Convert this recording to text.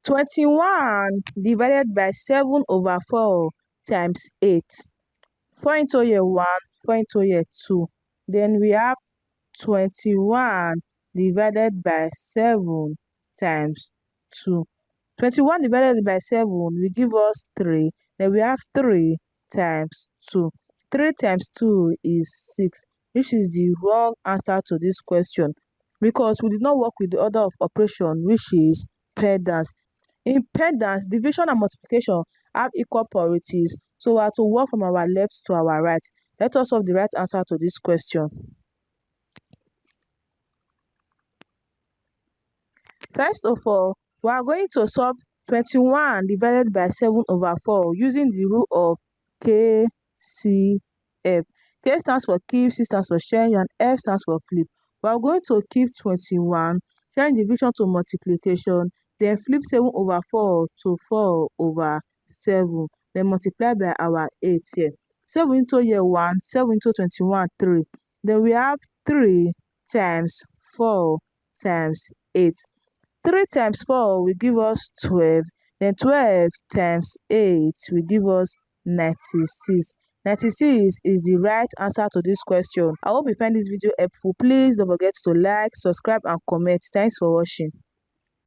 21 divided by 7 over 4 times 8. 4 into here 1, 4 into here 2. Then we have 21 divided by 7 times 2. 21 divided by 7 will give us 3. Then we have 3 times 2. 3 times 2 is 6, which is the wrong answer to this question because we did not work with the order of operation, which is PEMDAS. In PEMDAS, division and multiplication have equal priorities, so we have to work from our left to our right. Let us solve the right answer to this question. First of all, we are going to solve 21 divided by 7 over 4 using the rule of KCF. K stands for keep, C stands for change, and F stands for flip. We are going to keep 21, change division to multiplication, then flip 7 over 4 to 4 over 7, then multiply by our 8 here. 7 into here 1, 7 into 21, 3. Then we have 3 times 4 times 8. 3 times 4 will give us 12. Then 12 times 8 will give us 96. 96 is the right answer to this question. I hope you find this video helpful. Please don't forget to like, subscribe, and comment. Thanks for watching.